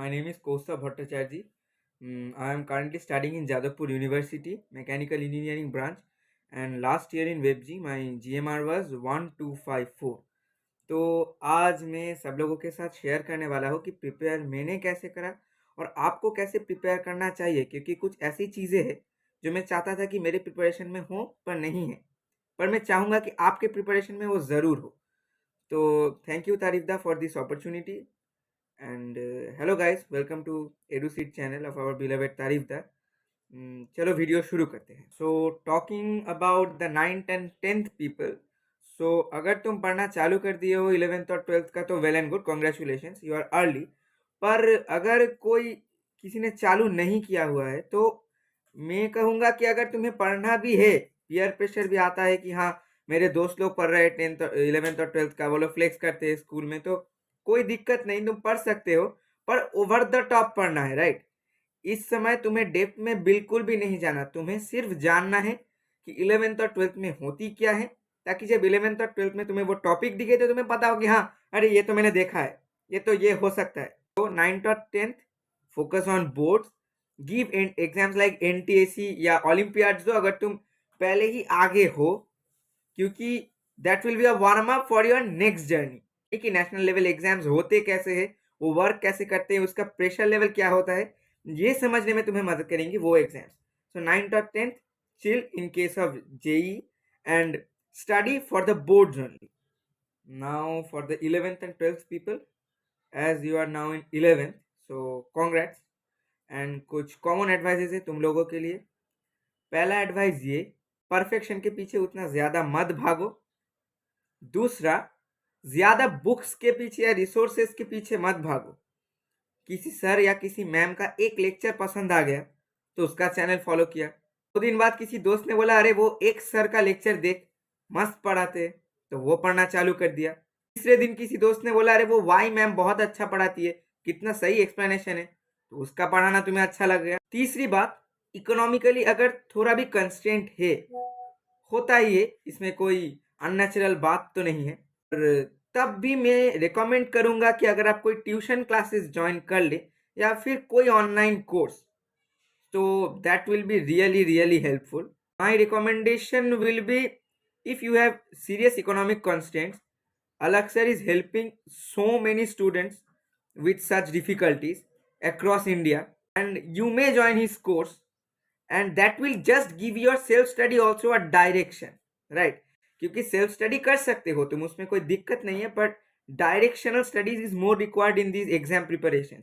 My name is Kosta Bhattacharjee. I am currently studying in Jadavpur University, Mechanical Engineering branch, and last year in WebG my GMR was 1254. तो आज मैं सब लोगों के साथ share करने वाला हूँ कि प्रिपेयर मैंने कैसे करा और आपको कैसे प्रिपेयर करना चाहिए, क्योंकि कुछ ऐसी चीज़ें हैं जो मैं चाहता था कि मेरे प्रिपरेशन में हो पर नहीं है, पर मैं चाहूँगा कि आपके प्रिपरेशन में वो ज़रूर हो। तो thank you Tarifdar for this opportunity. And hello guys, welcome to Eduseed channel of our beloved Tarifdar. चलो वीडियो शुरू करते हैं। So talking about the 9th and 10th people, so अगर तुम पढ़ना चालू कर दिए हो 11th और 12th का तो well and good, congratulations, you are early. पर अगर कोई किसी ने चालू नहीं किया हुआ है तो मैं कहूँगा कि अगर तुम्हें पढ़ना भी है, पीयर प्रेशर भी आता है कि हाँ मेरे दोस्त लोग पढ़ रहे हैं 10th 11th और 12th का, वो लोग फ्लेक्स करते हैं स्कूल में, तो कोई दिक्कत नहीं, तुम पढ़ सकते हो, पर ओवर द टॉप पढ़ना है, राइट। इस समय तुम्हें डेप्थ में बिल्कुल भी नहीं जाना, तुम्हें सिर्फ जानना है कि 11th और 12th में होती क्या है, ताकि जब 11th और 12th में तुम्हें वो टॉपिक दिखे तो तुम्हें पता हो कि हाँ अरे ये तो मैंने देखा है, ये तो ये हो सकता है। तो 9th और 10th focus on boards, give exams like NTSE या ओलंपियाड्स दो अगर तुम पहले ही आगे हो, क्योंकि that will be a warm up for your next journey. कि नेशनल लेवल एग्जाम्स होते कैसे हैं, वो वर्क कैसे करते हैं, उसका प्रेशर लेवल क्या होता है, ये समझने में तुम्हें मदद करेंगी वो एग्जाम्स। सो 9th और 10th chill in case of JE and study for the boards only. Now for the 11th and 12th people, as you are now in 11th, so congrats। And कुछ कॉमन एडवाइजेस है तुम लोगों के लिए। पहला advice ये, perfection के पीछे उतना ज़्यादा मत भागो। दूसरा, ज़्यादा बुक्स के पीछे या रिसोर्सेज के पीछे मत भागो। किसी सर या किसी मैम का एक लेक्चर पसंद आ गया तो उसका चैनल फॉलो किया, 2 दिन बाद किसी दोस्त ने बोला अरे वो एक सर का लेक्चर देख, मस्त पढ़ाते हैं, तो वो पढ़ना चालू कर दिया। तीसरे दिन किसी दोस्त ने बोला अरे वो वाई मैम बहुत अच्छा पढ़ाती है, कितना सही एक्सप्लेनेशन है, तो उसका पढ़ाना तुम्हें अच्छा लग गया। तीसरी बात, इकोनॉमिकली अगर थोड़ा भी कंस्ट्रेंट है, होता ही है, इसमें कोई अननेचुरल बात तो नहीं है, पर तब भी मैं रिकमेंड करूंगा कि अगर आप कोई ट्यूशन क्लासेस ज्वाइन कर ले या फिर कोई ऑनलाइन कोर्स, तो that will be really really helpful. My recommendation will be, if you have serious economic constraints, Alak sir is helping so many students with such difficulties across India, and you may join his course, and that will just give your self study also a direction, right? क्योंकि self study कर सकते हो तुम, उसमें कोई दिक्कत नहीं है, but directional studies is more required in this exam preparation.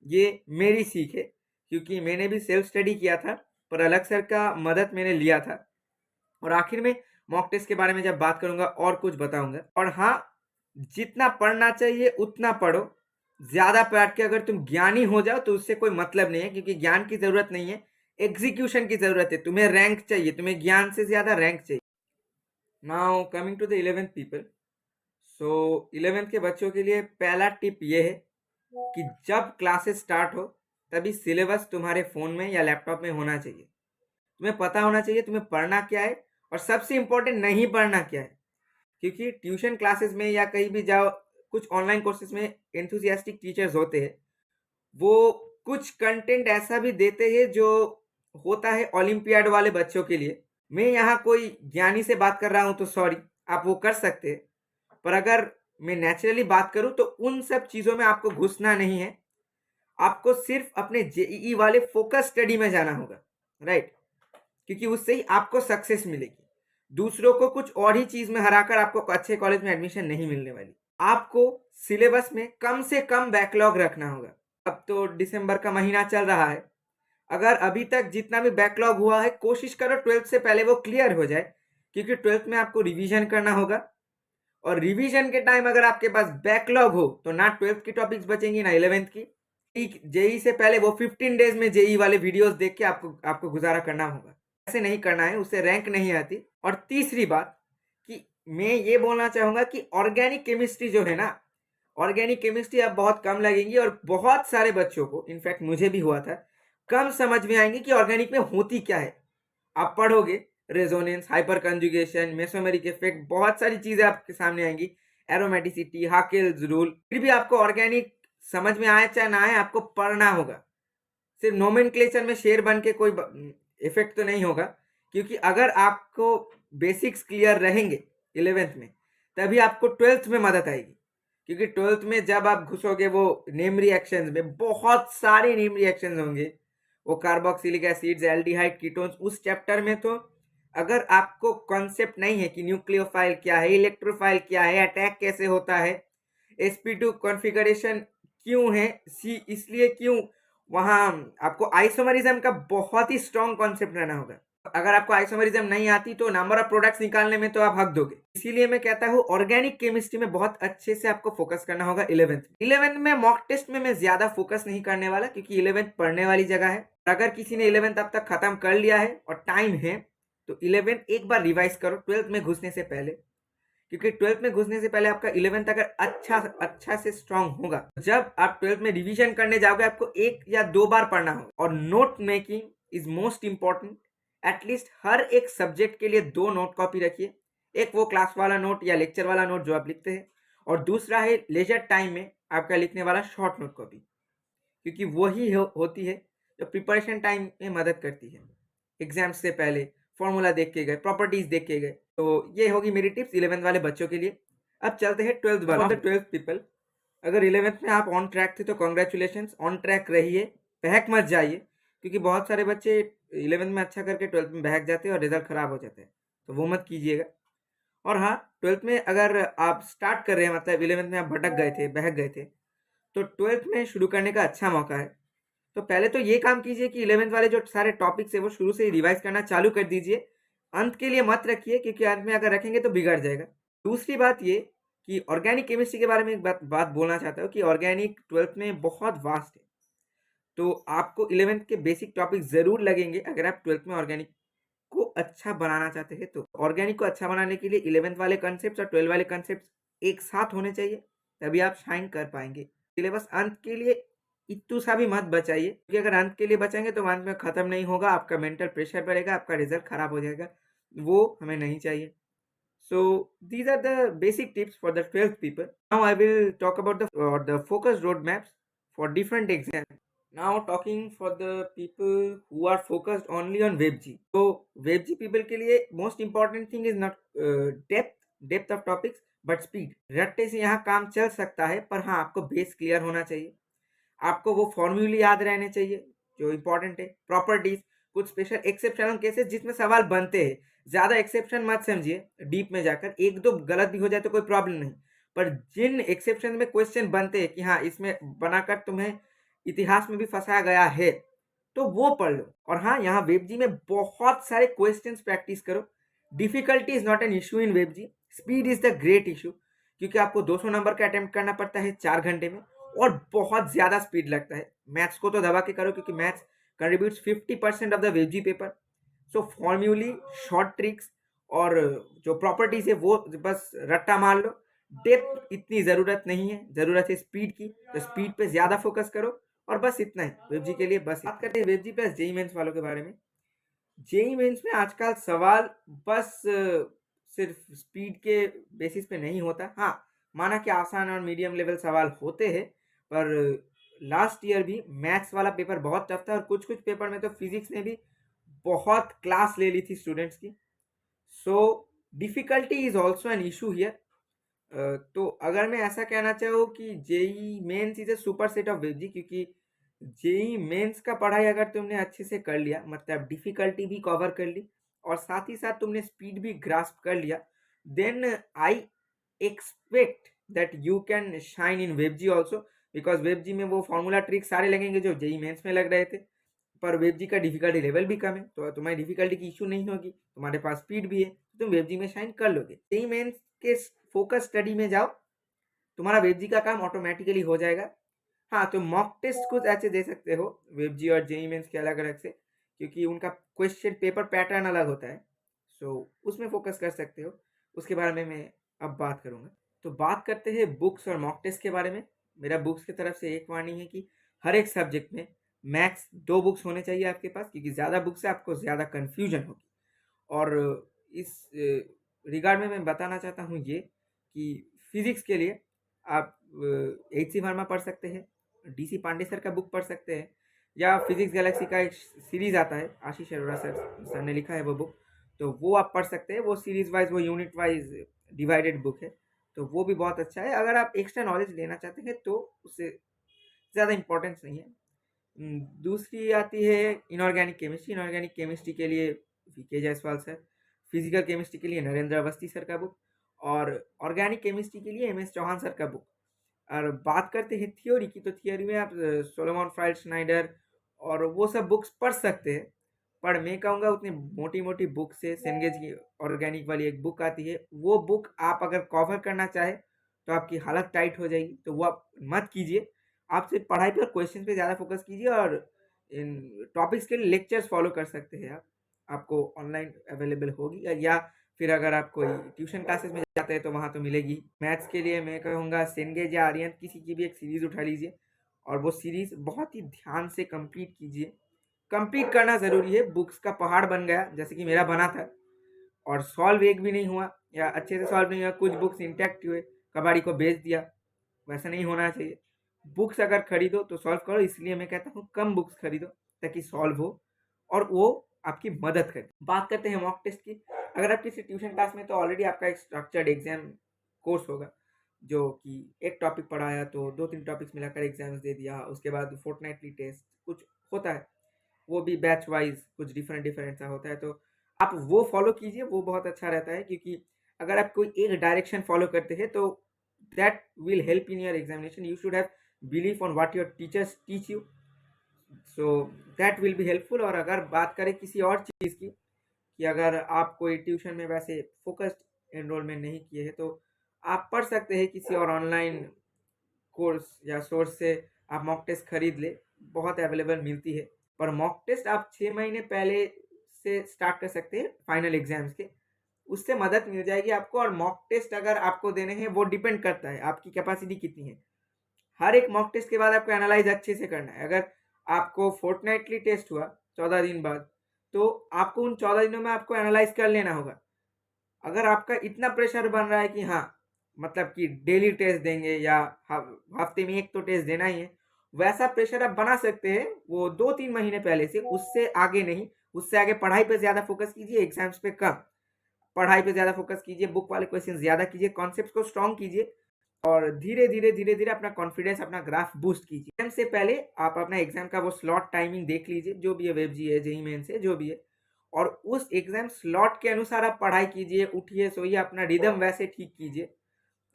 ये मेरी सीख है, क्योंकि मैंने भी सेल्फ स्टडी किया था, पर अलग सर का मदद मैंने लिया था। और आखिर में मॉक टेस्ट के बारे में जब बात करूंगा और कुछ बताऊंगा। और हाँ, जितना पढ़ना चाहिए उतना पढ़ो, ज्यादा पढ़ के अगर तुम ज्ञानी हो जाओ तो उससे कोई मतलब नहीं है, क्योंकि ज्ञान की जरूरत नहीं है, एग्जीक्यूशन की जरूरत है। तुम्हें रैंक चाहिए, तुम्हें ज्ञान से ज्यादा रैंक चाहिए। Now coming to the 11th people, so 11th के बच्चों के लिए पहला टिप ये है कि जब क्लासेस स्टार्ट हो तभी सिलेबस तुम्हारे फोन में या लैपटॉप में होना चाहिए। तुम्हें पता होना चाहिए तुम्हें पढ़ना क्या है, और सबसे इंपॉर्टेंट नहीं पढ़ना क्या है। क्योंकि ट्यूशन क्लासेस में या कहीं भी जाओ, कुछ ऑनलाइन कोर्सेज में एंथुसियास्टिक टीचर्स होते हैं, वो कुछ कंटेंट ऐसा भी देते हैं जो होता है ओलंपियाड वाले बच्चों के लिए। मैं यहाँ कोई ज्ञानी से बात कर रहा हूँ तो सॉरी, आप वो कर सकते हैं, पर अगर मैं नेचुरली बात करूँ तो उन सब चीज़ों में आपको घुसना नहीं है। आपको सिर्फ अपने जेईई वाले फोकस स्टडी में जाना होगा, राइट, क्योंकि उससे ही आपको सक्सेस मिलेगी। दूसरों को कुछ और ही चीज में हराकर आपको अच्छे कॉलेज में एडमिशन नहीं मिलने वाली। आपको सिलेबस में कम से कम बैकलॉग रखना होगा। अब तो दिसंबर का महीना चल रहा है, अगर अभी तक जितना भी बैकलॉग हुआ है कोशिश करो 12th से पहले वो क्लियर हो जाए, क्योंकि 12th में आपको रिवीजन करना होगा। और रिवीजन के टाइम अगर आपके पास बैकलॉग हो तो ना 12th की टॉपिक्स बचेंगी ना 11th की। जेई से पहले वो 15 डेज में जेई वाले वीडियोस देख के आपको गुजारा करना होगा। ऐसे नहीं करना है, उससे रैंक नहीं आती। और तीसरी बात कि मैं ये बोलना चाहूंगा कि ऑर्गेनिक केमिस्ट्री जो है ना, ऑर्गेनिक केमिस्ट्री अब बहुत कम लगेंगी, और बहुत सारे बच्चों को, इनफैक्ट मुझे भी हुआ था, कम समझ में आएंगे कि ऑर्गेनिक में होती क्या है। आप पढ़ोगे resonance, hyper conjugation, mesomeric effect, बहुत सारी चीजें आपके सामने आएंगी, एरोमेटिसिटी, हाकेल्स रूल, फिर भी आपको ऑर्गेनिक समझ में आए चाहे ना आए आपको पढ़ना होगा। सिर्फ नोमेनक्लेचर में शेर बन के कोई इफेक्ट तो नहीं होगा, क्योंकि अगर आपको बेसिक्स क्लियर रहेंगे 11th में, तभी आपको 12th में मदद आएगी। क्योंकि 12th में जब आप घुसोगे वो नेम रिएक्शंस में, बहुत सारे नेम रिएक्शंस होंगे, वो कार्बोक्सिलिक एसिड्स, एल्डिहाइड, कीटोन्स, उस चैप्टर में तो अगर आपको कॉन्सेप्ट नहीं है कि न्यूक्लियोफाइल क्या है, इलेक्ट्रोफाइल क्या है, अटैक कैसे होता है, sp2 कॉन्फ़िगरेशन क्यों है, सी इसलिए क्यों, वहां आपको आइसोमरिज्म का बहुत ही स्ट्रॉन्ग कॉन्सेप्ट रहना होगा। अगर आपको आइसोमरिज्म नहीं आती तो नंबर ऑफ प्रोडक्ट्स निकालने में तो आप हक दोगे। इसीलिए मैं कहता हूँ ऑर्गेनिक केमिस्ट्री में बहुत अच्छे से आपको फोकस करना होगा 11th में मॉक टेस्ट में मैं ज्यादा फोकस नहीं करने वाला, क्योंकि 11th पढ़ने वाली जगह है। अगर किसी ने 11th अब तक खत्म कर लिया है और टाइम है तो 11th एक बार रिवाइज करो 12th में घुसने से पहले, क्योंकि 12th में घुसने से पहले आपका 11th अगर अच्छा से स्ट्रांग होगा, जब आप 12th में रिवीजन करने जाओगे आपको 1 या 2 बार पढ़ना होगा। और note making is most important. At least हर एक सब्जेक्ट के लिए 2 नोट कॉपी रखिए, एक वो क्लास वाला नोट या लेक्चर वाला नोट जो आप लिखते हैं, और दूसरा है लेजर टाइम में आपका लिखने वाला शॉर्ट नोट कॉपी, क्योंकि वही होती है जो प्रिपरेशन टाइम में मदद करती है। एग्जाम से पहले फॉर्मूला देख के गए, प्रॉपर्टीज देख के गए। तो ये होगी मेरी टिप्स 11th वाले बच्चों के लिए। अब चलते हैं 12th वाले। फॉर द 12th पीपल, अगर 11th में आप ऑन ट्रैक थे तो कॉन्ग्रेचुलेशन, ऑन ट्रैक रहिए, बहक मत जाइए, क्योंकि बहुत सारे बच्चे 11th में अच्छा करके 12th में बहक जाते हैं और रिजल्ट खराब हो जाते हैं, तो वो मत कीजिएगा। और हाँ, 12th में अगर आप स्टार्ट कर रहे हैं, मतलब 11th में आप भटक गए थे, बहक गए थे, तो 12th में शुरू करने का अच्छा मौका है। तो पहले तो ये काम कीजिए कि 11th वाले जो सारे टॉपिक्स है वो शुरू से ही रिवाइज करना चालू कर दीजिए। अंत के लिए मत रखिए, क्योंकि अंत में अगर रखेंगे तो बिगड़ जाएगा। दूसरी बात ये कि ऑर्गेनिक केमिस्ट्री के बारे में एक बात बोलना चाहता हूँ कि ऑर्गेनिक 12th में बहुत वास्ट है। तो आपको 11th के बेसिक टॉपिक ज़रूर लगेंगे अगर आप 12th में ऑर्गेनिक को अच्छा बनाना चाहते हैं। तो ऑर्गेनिक को अच्छा बनाने के लिए 11th वाले कॉन्सेप्ट्स और 12 वाले कॉन्सेप्ट्स एक साथ होने चाहिए, तभी आप शाइन कर पाएंगे। सिलेबस अंत के लिए इतू सा भी मत बचाइए, क्योंकि अगर अंत के लिए बचाएंगे तो अंत में खत्म नहीं होगा, आपका मेंटल प्रेशर बढ़ेगा, आपका रिजल्ट खराब हो जाएगा, वो हमें नहीं चाहिए। So these are the basic tips for the 12th people. Now I will talk about the focus roadmaps for different exams. Now talking for the people who are focused only on WebG. So WebG people के लिए most important thing is not depth of topics but speed. Ratte से यहाँ काम चल सकता है, पर हाँ आपको बेस क्लियर होना चाहिए, आपको वो फॉर्मूले याद रहने चाहिए जो इंपॉर्टेंट है, प्रॉपर्टीज, कुछ स्पेशल एक्सेप्शनल केसेस जिसमें सवाल बनते हैं। ज्यादा एक्सेप्शन मत समझिए डीप में जाकर, एक दो गलत भी हो जाए तो कोई प्रॉब्लम नहीं, पर जिन एक्सेप्शन में क्वेश्चन बनते हैं कि हाँ इसमें बनाकर तुम्हें इतिहास में भी फंसाया गया है, तो वो पढ़ लो। और हाँ, यहाँ वेबजी में बहुत सारे क्वेश्चंस प्रैक्टिस करो। Difficulty is not an issue in वेबजी, speed is the great issue, क्योंकि आपको 200 नंबर का अटेम्प्ट करना पड़ता है 4 घंटे में, और बहुत ज्यादा स्पीड लगता है। मैथ्स को तो दबा के करो, क्योंकि मैथ्स कंट्रीब्यूट्स 50% ऑफ द वेबजी paper. So formulae, short tricks और जो प्रॉपर्टीज है वो बस रट्टा मार लो। डेप्थ इतनी ज़रूरत नहीं है, ज़रूरत है स्पीड की, तो स्पीड पे ज़्यादा फोकस करो, और बस इतना ही वेबजी के लिए। बस बात करते हैं वेबजी प्लस जेई मेंस वालों के बारे में। जेई मेंस में आजकल सवाल बस सिर्फ स्पीड के बेसिस पे नहीं होता। हाँ, माना कि आसान और मीडियम लेवल सवाल होते हैं, पर लास्ट ईयर भी मैथ्स वाला पेपर बहुत टफ था, और कुछ कुछ पेपर में तो फिजिक्स ने भी बहुत क्लास ले ली थी स्टूडेंट्स की। So difficulty is also an issue here. तो अगर मैं ऐसा कहना चाहूँ कि JEE Mains is a super set of वेबजी, क्योंकि जेई मेंस का पढ़ाई अगर तुमने अच्छे से कर लिया, मतलब डिफिकल्टी भी कवर कर ली और साथ ही साथ तुमने स्पीड भी ग्रास्प कर लिया, then I expect that you can shine in वेबजी also. Because वेबजी में वो फॉर्मूला ट्रिक सारे लगेंगे जो जेई मेंस में लग रहे थे, पर वेबजी का डिफिकल्टी लेवल भी कम है, तो तुम्हारी डिफिकल्टी की इशू नहीं होगी, तुम्हारे पास स्पीड भी है, तो तुम वेबजी में शाइन कर लोगे। जेई मेंस के फोकस स्टडी में जाओ, तुम्हारा वेबजी का काम ऑटोमेटिकली हो जाएगा। हाँ, तो मॉक टेस्ट कुछ ऐसे दे सकते हो वेबजी और जेई मेंस के अलग अलग से, क्योंकि उनका क्वेश्चन पेपर पैटर्न अलग होता है, सो उसमें फोकस कर सकते हो। उसके बारे में मैं अब बात करूँगा। तो बात करते हैं बुक्स और मॉक टेस्ट के बारे में। मेरा बुक्स की तरफ से एक वार्निंग है कि हर एक सब्जेक्ट में मैक्स 2 बुक्स होने चाहिए आपके पास, क्योंकि ज़्यादा बुक्स से आपको ज़्यादा कन्फ्यूजन होगी। और इस रिगार्ड में मैं बताना चाहता हूँ ये कि फिजिक्स के लिए आप HC वर्मा पढ़ सकते हैं, DC पांडे सर का बुक पढ़ सकते हैं, या फिजिक्स गैलेक्सी का एक सीरीज़ आता है, आशीष अरोड़ा सर ने लिखा है वो बुक, तो वो आप पढ़ सकते हैं। वो सीरीज़ वाइज, वो यूनिट वाइज डिवाइडेड बुक है, तो वो भी बहुत अच्छा है। अगर आप एक्स्ट्रा नॉलेज लेना चाहते हैं तो उससे ज़्यादा इम्पोर्टेंस नहीं है। दूसरी आती है इनऑर्गेनिक केमिस्ट्री। इनऑर्गेनिक केमिस्ट्री के लिए VK Jaiswal sir, physical chemistry के लिए नरेंद्र अवस्थी सर का बुक, और ऑर्गेनिक केमिस्ट्री के लिए MS चौहान सर का बुक। और बात करते हैं थ्योरी की, तो थ्योरी में आप सोलोमन फ्राइड स्नाइडर और वो सब बुक्स पढ़ सकते हैं, पर मैं कहूँगा उतनी मोटी मोटी बुक से सेनगेज की ऑर्गेनिक वाली एक बुक आती है, वो बुक आप अगर कवर करना चाहे तो आपकी हालत टाइट हो जाएगी, तो वो आप मत कीजिए। आप सिर्फ पढ़ाई पे और क्वेश्चन पे ज़्यादा फोकस कीजिए, और इन टॉपिक्स के लिए लेक्चर्स फॉलो कर सकते हैं आप, आपको ऑनलाइन अवेलेबल होगी, या फिर अगर आप कोई ट्यूशन क्लासेस में जाते हैं तो वहाँ तो मिलेगी। मैथ्स के लिए मैं कहूँगा सेनगेज या आर्यन किसी की भी एक सीरीज़ उठा लीजिए, और वो सीरीज़ बहुत ही ध्यान से कंप्लीट कीजिए। कंप्लीट करना ज़रूरी है, बुक्स का पहाड़ बन गया जैसे कि मेरा बना था, और सॉल्व एक भी नहीं हुआ, या अच्छे से सॉल्व नहीं हुआ, कुछ बुक्स इंटैक्ट हुए, कबाड़ी को बेच दिया, वैसा नहीं होना चाहिए। बुक्स अगर खरीदो तो सॉल्व करो, इसलिए मैं कहता हूँ कम बुक्स खरीदो ताकि सॉल्व हो और वो आपकी मदद करे। बात करते हैं मॉक टेस्ट की। अगर आप किसी ट्यूशन क्लास में, तो ऑलरेडी आपका एक स्ट्रक्चर्ड एग्जाम कोर्स होगा, जो कि एक टॉपिक पढ़ाया तो 2-3 टॉपिक्स मिलाकर एग्जाम्स दे दिया, उसके बाद फोर्टनाइटली टेस्ट कुछ होता है, वो भी बैच वाइज कुछ डिफरेंट डिफरेंट सा होता है, तो आप वो फॉलो कीजिए, वो बहुत अच्छा रहता है। क्योंकि अगर आप कोई एक डायरेक्शन फॉलो करते हैं तो that will help in your examination. You should have believe on what your teachers teach you, so that will be helpful. और अगर बात करें किसी और चीज़ की, कि अगर आप कोई ट्यूशन में वैसे फोकस्ड एनरोलमेंट नहीं किए हैं, तो आप पढ़ सकते हैं किसी और ऑनलाइन कोर्स या सोर्स से, आप मॉक टेस्ट खरीद ले, बहुत अवेलेबल मिलती है। पर मॉक टेस्ट आप 6 महीने पहले से स्टार्ट कर सकते हैं फाइनल एग्जाम्स के, उससे मदद मिल जाएगी आपको। और मॉक टेस्ट अगर आपको देने हैं, वो डिपेंड करता है आपकी कैपेसिटी कितनी है। हर एक मॉक टेस्ट के बाद आपको एनालाइज अच्छे से करना है। अगर आपको फोर्टनाइटली टेस्ट हुआ 14 दिन बाद, तो आपको उन 14 दिनों में आपको एनालाइज कर लेना होगा। अगर आपका इतना प्रेशर बन रहा है कि हाँ, मतलब कि डेली टेस्ट देंगे या हफ्ते में एक तो टेस्ट देना ही है, वैसा प्रेशर आप बना सकते हैं वो 2-3 महीने पहले से, उससे आगे नहीं। उससे आगे पढ़ाई पे ज़्यादा फोकस कीजिए, एग्जाम्स पे कम। पढ़ाई पे ज़्यादा फोकस कीजिए, बुक वाले क्वेश्चन ज़्यादा कीजिए, कॉन्सेप्ट को स्ट्रॉन्ग कीजिए, और धीरे धीरे धीरे धीरे अपना कॉन्फिडेंस, अपना ग्राफ बूस्ट कीजिए। एग्जाम से पहले आप अपना एग्जाम का वो स्लॉट टाइमिंग देख लीजिए, जो भी है, वेबजी है, जेईई मेंस है, जो भी है, और उस एग्जाम स्लॉट के अनुसार आप पढ़ाई कीजिए, उठिए सोइए, अपना रिदम वैसे ठीक कीजिए,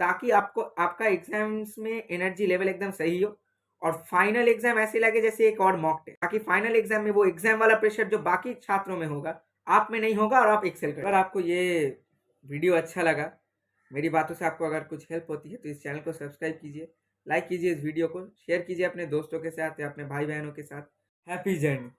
ताकि आपको आपका एग्जाम्स में एनर्जी लेवल एकदम सही हो, और फाइनल एग्जाम ऐसे लगे जैसे एक और मॉक टेस्ट, ताकि फाइनल एग्जाम में वो एग्जाम वाला प्रेशर जो बाकी छात्रों में होगा, आप में नहीं होगा, और आप एक्सेल करें। अगर आपको ये वीडियो अच्छा लगा, मेरी बातों से आपको अगर कुछ हेल्प होती है, तो इस चैनल को सब्सक्राइब कीजिए, लाइक कीजिए, इस वीडियो को शेयर कीजिए अपने दोस्तों के साथ या अपने भाई बहनों के साथ। Happy journey.